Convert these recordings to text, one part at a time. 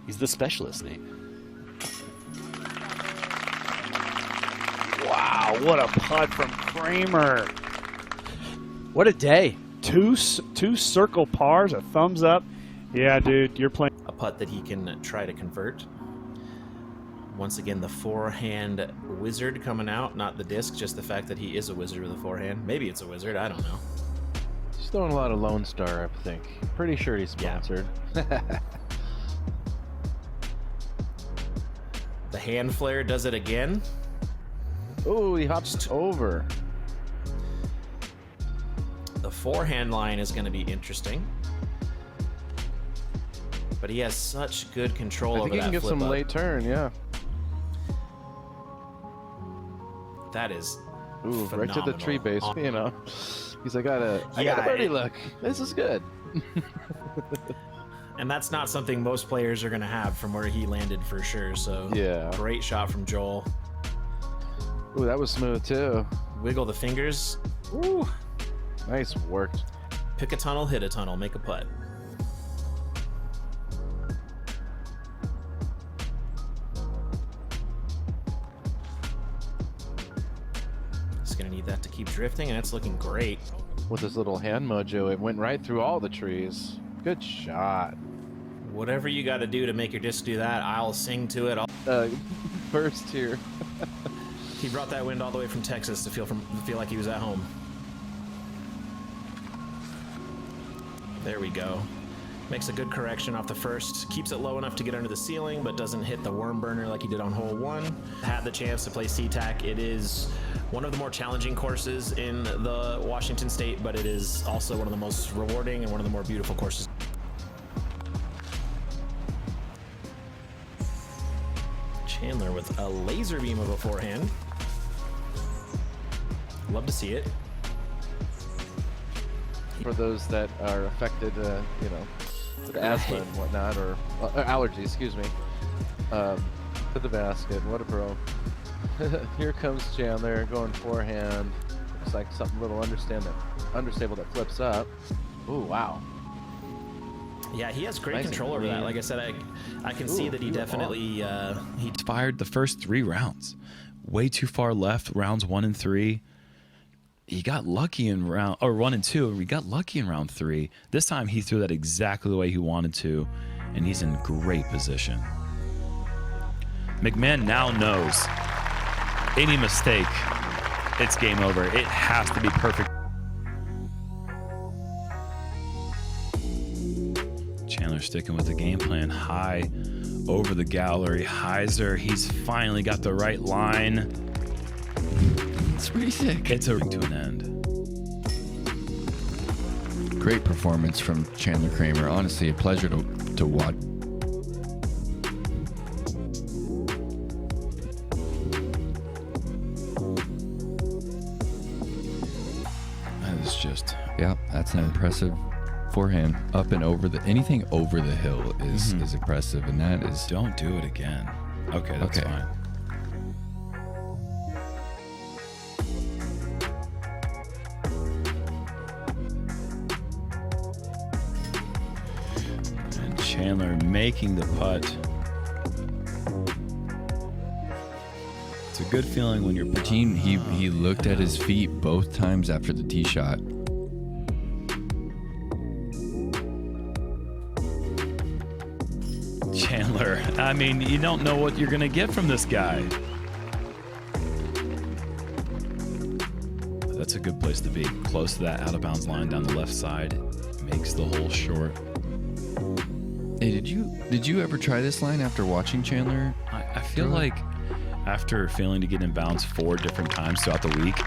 He's the specialist, Nate. Wow, what a putt from Kramer. What a day. Two circle pars, a thumbs up. Yeah, dude, you're playing. A putt that he can try to convert. Once again, the forehand wizard coming out, not the disc, just the fact that he is a wizard with a forehand. Maybe it's a wizard, I don't know. He's throwing a lot of Lone Star, I think. Pretty sure he's sponsored. Yeah. The hand flare does it again. Oh, he hops over. The forehand line is going to be interesting. But he has such good control over that flip up. I think he can get some late turn, yeah. That is phenomenal. Right to the tree base, you know. He's like, I got a birdie look. This is good. And that's not something most players are going to have from where he landed for sure. So yeah, great shot from Joel. Ooh, that was smooth too. Wiggle the fingers. Ooh. Nice work. Pick a tunnel, hit a tunnel, make a putt. Just going to need that to keep drifting, and it's looking great. With his little hand mojo, it went right through all the trees. Good shot. Whatever you got to do to make your disc do that, I'll sing to it. Burst here. He brought that wind all the way from Texas to feel like he was at home. There we go. Makes a good correction off the first. Keeps it low enough to get under the ceiling, but doesn't hit the worm burner like he did on hole 1. Had the chance to play SeaTac. It is one of the more challenging courses in the Washington State, but it is also one of the most rewarding and one of the more beautiful courses. Chandler with a laser beam of a forehand. Love to see it. For those that are affected, you know, with asthma and whatnot, or allergies, excuse me, to the basket. What a pro. Here comes Chandler going forehand. Looks like something a little understable that flips up. Ooh, wow. Yeah, he has great control over that. Like I said, I can see that he definitely he fired the first 3 rounds. Way too far left, rounds 1 and 3. He got lucky in round 1 and 2. We got lucky in round 3. This time he threw that exactly the way he wanted to, and he's in great position. McMahon now knows any mistake, it's game over. It has to be perfect. Chandler sticking with the game plan. High over the gallery. Heiser, he's finally got the right line. It's pretty sick. It's a to an end. Great performance from Chandler Kramer. Honestly, a pleasure to watch. That is just... Yeah, that's an impressive forehand. Up and over the... Anything over the hill is impressive, and that is... Don't do it again. Okay, that's fine. Chandler making the putt. It's a good feeling when you're putting. He looked at his feet both times after the tee shot. Chandler, I mean, you don't know what you're gonna get from this guy. That's a good place to be. Close to that out of bounds line down the left side. Makes the hole short. Hey, did you ever try this line after watching Chandler? I feel like after failing to get in bounds 4 different times throughout the week.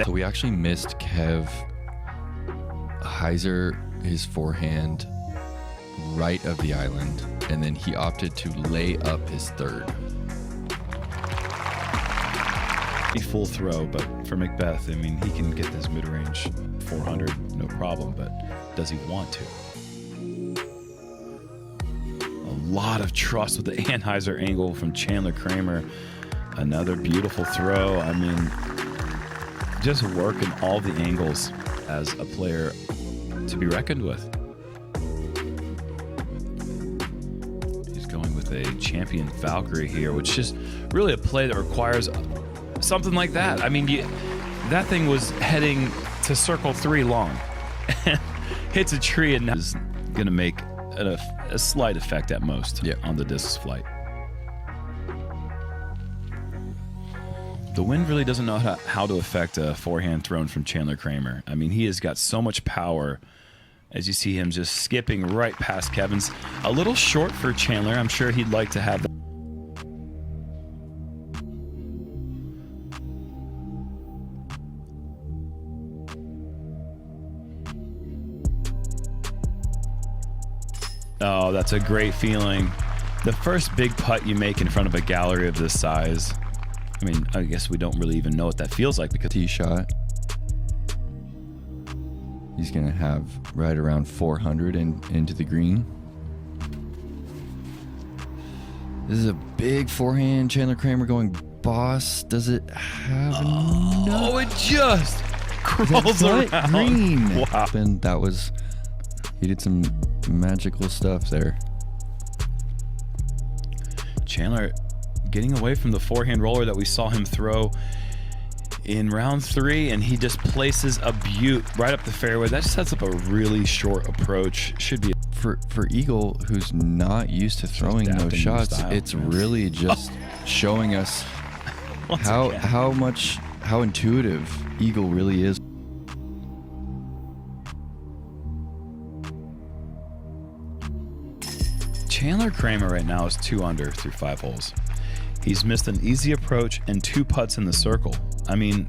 So we actually missed Kev Heiser, his forehand right of the island, and then he opted to lay up his third. Full throw, but for Macbeth, I mean, he can get this mid-range 400, no problem, but does he want to? A lot of trust with the Anheuser angle from Chandler Kramer. Another beautiful throw. I mean, just working all the angles as a player to be reckoned with. He's going with a champion Valkyrie here, which is really a play that requires something like that. I mean, that thing was heading to circle 3 long. Hits a tree and now is going to make a slight effect at most on the disc's flight. The wind really doesn't know how to affect a forehand thrown from Chandler Kramer. I mean, he has got so much power as you see him just skipping right past Kevin's. A little short for Chandler. I'm sure he'd like to have that. Oh, that's a great feeling. The first big putt you make in front of a gallery of this size. I mean, I guess we don't really even know what that feels like because Tee shot. He's going to have right around 400 into the green. This is a big forehand. Chandler Kramer going boss. Does it have enough? Oh, it just crawls around. Green. Wow. And that was, he did some magical stuff there. Chandler getting away from the forehand roller that we saw him throw in round 3, and he just places a beaut right up the fairway. That sets up a really short approach. Should be For Eagle, who's not used to throwing those adapting shots, style, it's yeah. really just showing us how intuitive Eagle really is. Chandler Kramer right now is 2 under through 5 holes. He's missed an easy approach and 2 putts in the circle. I mean,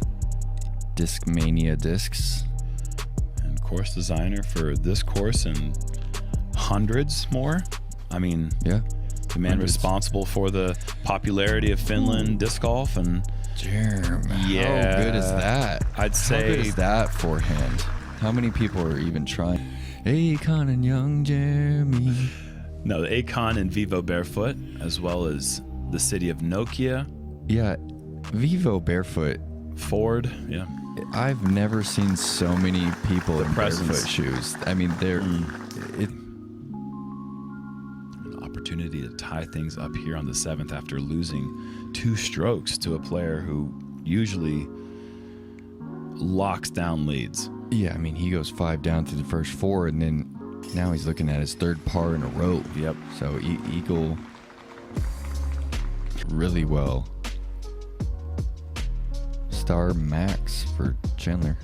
Discmania discs. and course designer for this course and hundreds more. I mean, Yeah. the man Hundreds. responsible for the popularity of Finland disc golf, and Jerm, Yeah. how good is that? I'd How good say is that forehand? How many people are even trying? Akon and young Jeremy. no, the Akon and Vivo Barefoot, as well as the city of Nokia, Yeah, Vivo barefoot. Ford, yeah. I've never seen so many people in presence. barefoot shoes. I mean, they're it. An opportunity to tie things up here on the 7th after losing 2 strokes to a player who usually locks down leads. Yeah, I mean, he goes 5 down through the first 4, and then now he's looking at his 3rd par in a row. Yep. So Eagle really well. Star max for Chandler.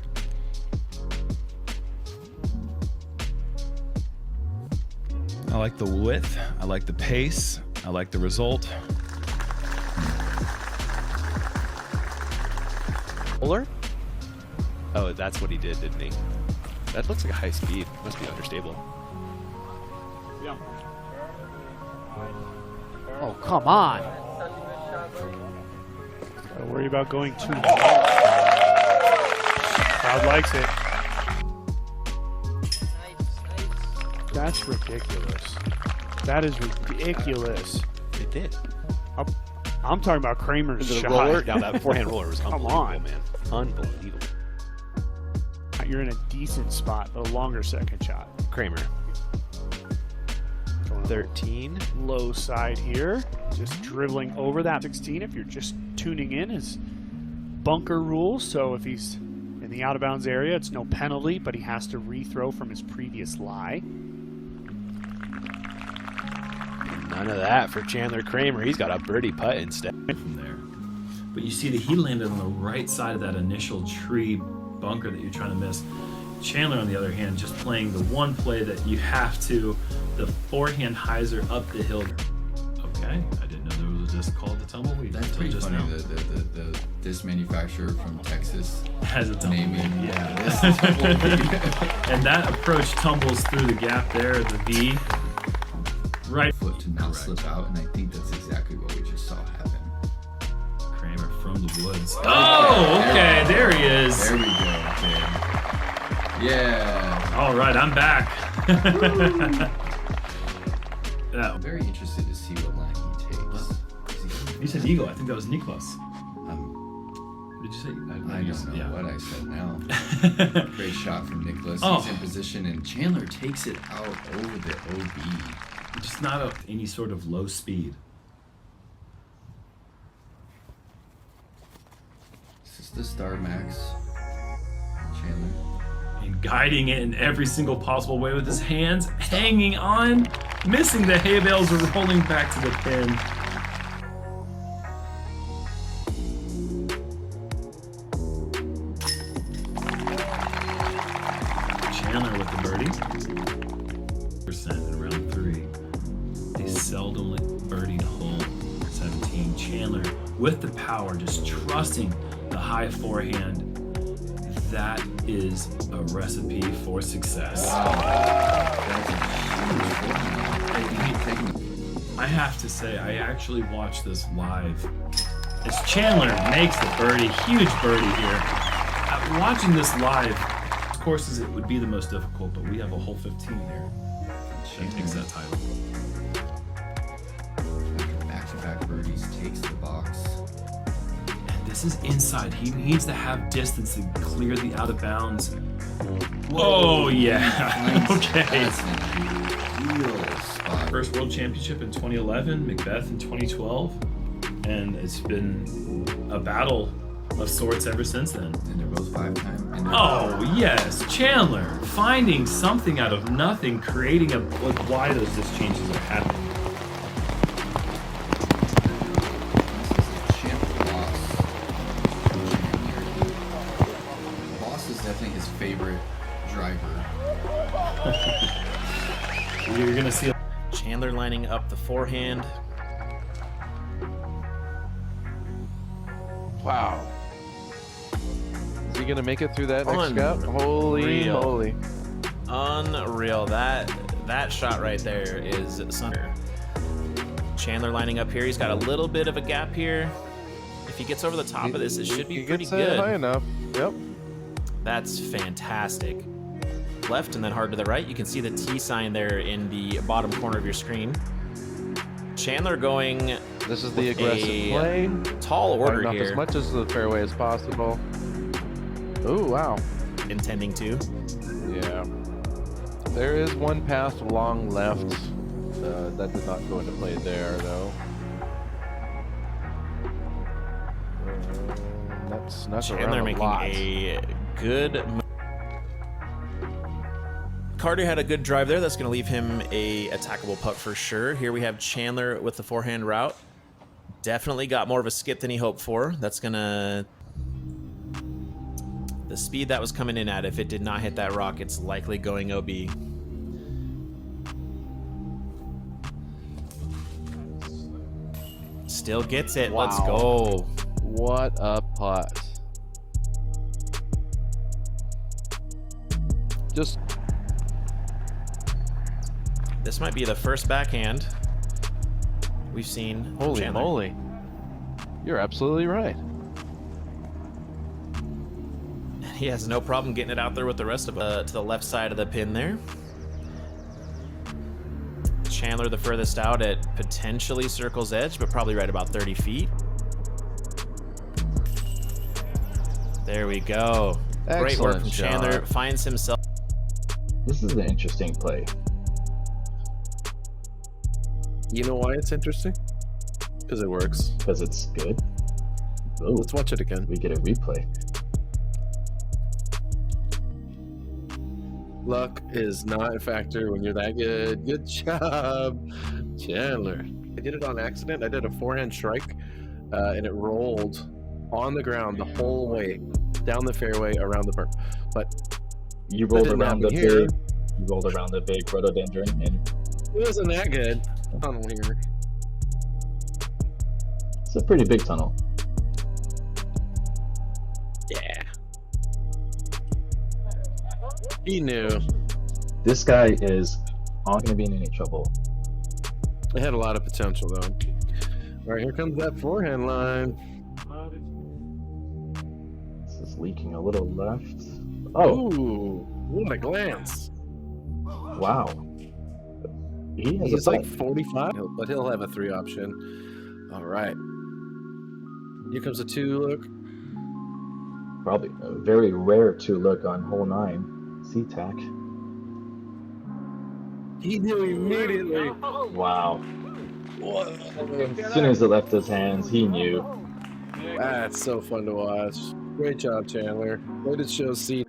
I like the width. I like the pace. I like the result. Roller? Oh, that's what he did, didn't he? That looks like a high speed. Must be understable. Yeah. Oh, come on. Gotta worry about going too low. Crowd likes it. That's ridiculous. That is ridiculous. It did. I'm talking about Kramer's The shot. roller? Now that forehand roller was Come unbelievable, on. man. Unbelievable. You're in a decent spot, a longer second shot. Kramer. Going 13. low side here. Just dribbling over that 16. If you're just tuning in, is bunker rules. So if he's in the out of bounds area, it's no penalty, but he has to rethrow from his previous lie. None of that for Chandler Kramer. He's got a birdie putt instead. From there. But you see that he landed on the right side of that initial tree bunker that you're trying to miss. Chandler, on the other hand, just playing the one play that you have to, the forehand hyzer up the hill. Okay, I didn't know there was a disc called the tumbleweed. That's until pretty just funny. now. The disc manufacturer from Texas Has a tumbleweed, naming yeah. this tumbleweed. And that approach tumbles through the gap there, the V. Right. Foot to not slip out, and I think that's exactly what we just saw happen. Kramer from the woods. Oh, okay, there he is. There we go, kid. Yeah. All right, I'm back. I'm very interested to see what line he takes. You said Eagle. I think that was Niklas. Did you say? I don't know what I said now. Great shot from Nicholas. Oh. He's in position, and Chandler takes it out over the OB. Just not at any sort of low speed. This is the Star Max. Chandler. And guiding it in every single possible way with his hands, hanging on, missing the hay bales, rolling back to the pin. Chandler with the birdie. Percent in round 3. They seldomly birdied hole 17. Chandler with the power, just trusting the high forehand. That is a recipe for success. I have to say, I actually watched this live. As Chandler makes the birdie, huge birdie here. Watching this live, of course, it would be the most difficult, but we have a hole 15 here. That takes that title. Back-to-back birdies takes the box. This is inside. He needs to have distance to clear the out of bounds. Oh, yeah. Okay. First World Championship in 2011, Macbeth in 2012. And it's been a battle of sorts ever since then. And they're both 5-time. Oh, yes. Chandler finding something out of nothing, creating a. Like, why those changes are happening. Favorite driver. You're gonna see Chandler lining up the forehand. Wow. Is he gonna make it through that next Unreal. scout? Holy moly. Unreal. That shot right there is something. Chandler lining up here. He's got a little bit of a gap here. If he gets over the top of this, it should be pretty good. High enough. Yep. That's fantastic. Left and then hard to the right. You can see the T sign there in the bottom corner of your screen. Chandler going. This is the aggressive play. Tall order Starting off here. as much as the fairway as possible. Ooh, wow. Intending to. Yeah. There is one path long left. That did not go into play there, though. That snuck Chandler around a making lot. a good. Carter had a good drive there. That's going to leave him a attackable putt for sure. Here we have Chandler with the forehand route. Definitely got more of a skip than he hoped for. That's going to... The speed that was coming in at, if it did not hit that rock, it's likely going OB. Still gets it. Wow. Let's go. What a putt. Just This might be the first backhand we've seen. holy Chandler. moly. You're absolutely right. He has no problem getting it out there with the rest of to the left side of the pin there. Chandler the furthest out at potentially circle's edge, but probably right about 30 feet. There we go. Great work from Excellent Chandler. shot. Finds himself. This is an interesting play. You know why it's interesting? Because it works. Because it's good. Oh, Let's watch it again. we get a replay. Luck is not a factor when you're that good. Good job, Chandler. I did it on accident. I did a forehand strike, and it rolled on the ground the whole way down the fairway around the berm. But You rolled didn't around the happen here. big. You rolled around the big rhododendron, and it wasn't that good. Tunnel here. it's a pretty big tunnel. Yeah. He knew. This guy is not going to be in any trouble. It had a lot of potential, though. All right, here comes that forehand line. This is leaking a little left. Oh, Ooh, what a glance. wow. He has He's a like putt. 45, but he'll have a 3 option. All right. Here comes a 2 look. Probably a very rare 2 look on hole 9. SeaTac. He knew immediately. Wow. As soon as it left his hands, he knew. That's so fun to watch. Great job, Chandler. Way to show seed.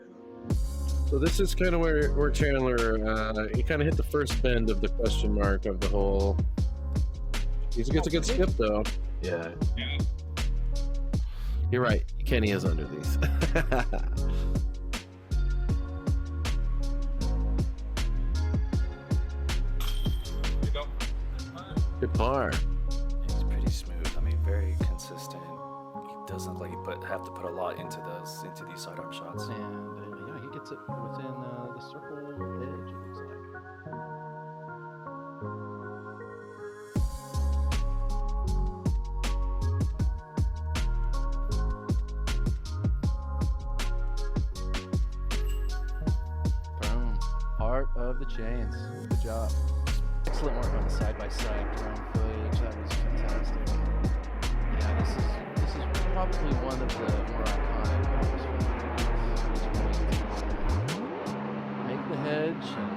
So this is kind of where Chandler, he kind of hit the first bend of the question mark of the hole. He's a good skip, though. Yeah. You're right. Kenny is under these. Good par. It's pretty smooth. I mean, very consistent. He doesn't look like he have to put a lot into these sidearm shots. And yeah, he gets it within the circle edge, it looks like. Boom. Part of the chains. Good job. Excellent work on the side-by-side drone footage. That was fantastic. Yeah, this is probably one of the more iconic holes for me. Make the hedge and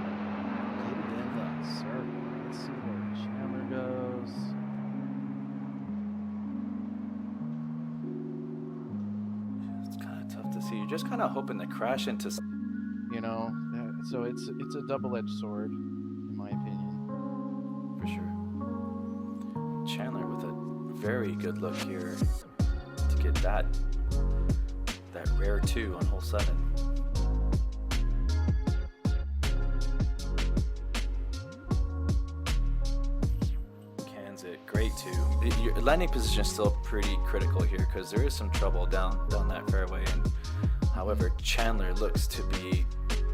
get it in the circle. Let's see where Chandler goes. It's kind of tough to see. You're just kind of hoping to crash into. You know, so it's a double-edged sword, in my opinion. For sure. Chandler with a very good look here to get that rare 2 on hole 7. Cans it, great 2. Your landing position is still pretty critical here because there is some trouble down that fairway. And however, Chandler looks to be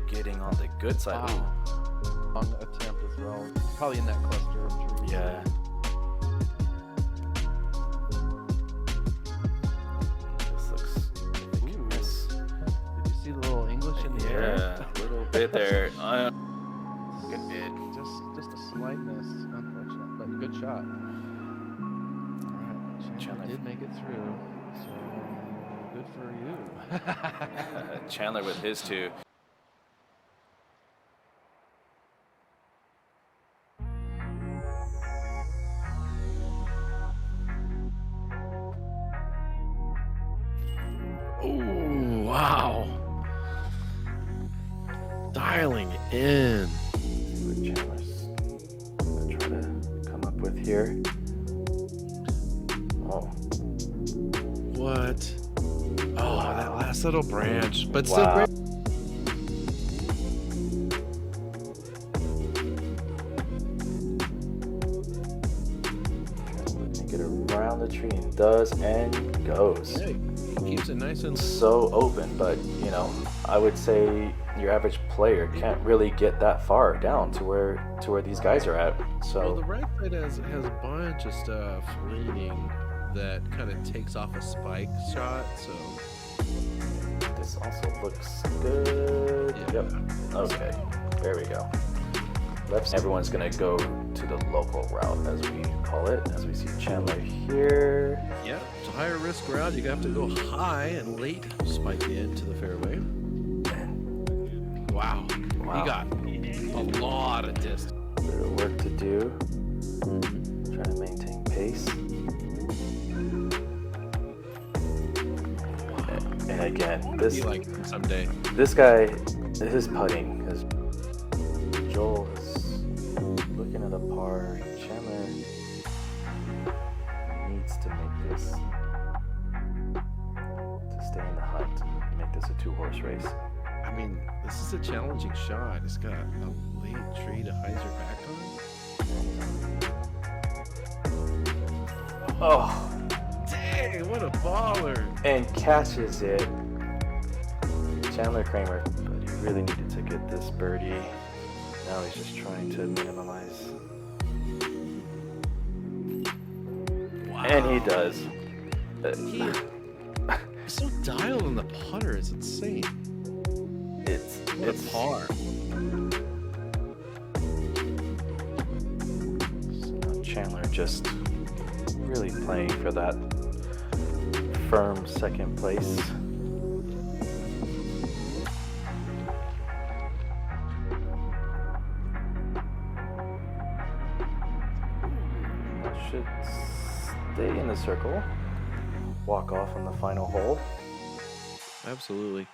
getting on the good side. Wow. Long attempt as well. Probably in that cluster of trees. Yeah. This looks like a miss. Did you see the little English in the air? Yeah, a little bit there. Good bid. Just a slight miss, unfortunate, but good shot. Alright, Chandler did make it through, so good for you. Chandler with his 2. Oh, wow. Dialing in. See what Chandler's gonna try to come up with here. Oh. What? Oh, that last little branch. But still Wow. great. Looking to get around the tree and does and goes. Yeah, he keeps it nice and So open, but you know, I would say your average player can't really get that far down to where these guys are at. Well, So the right side has a bunch of stuff leaning that kind of takes off a spike shot. So this also looks good. Yeah. Yep. Okay. There we go. Left. Everyone's gonna go to the local route, as we call it, as we see Chandler here. yeah, it's a higher risk route. You have to go high and late spike into the fairway. Wow. Wow. He got a lot of distance. A bit of work to do. Trying to maintain pace. And again, Be like him someday. this guy, his putting is. Joel is looking at a par. Chandler needs to make this to stay in the hunt. Make this a 2-horse race. I mean, this is a challenging shot. It's got a late tree to hyzer back on. Oh, Dang, what a baller! and catches it. Chandler Kramer, but he really needed to get this birdie. Now he's just trying to minimize. Wow. And he does. He's so dialed on the putter. It's insane. What It's a par. Chandler just really playing for that firm second place. should stay in the circle. Walk off on the final hole. Absolutely.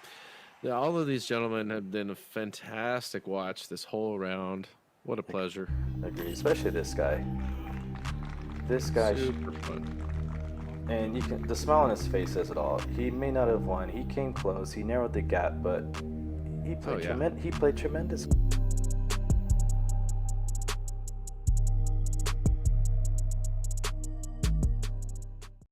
Yeah, all of these gentlemen have been a fantastic watch this whole round. What a pleasure. Agreed, especially this guy. This guy, Super fun. and you can, the smile on his face says it all. He may not have won. He came close. He narrowed the gap, but he played, he played tremendous.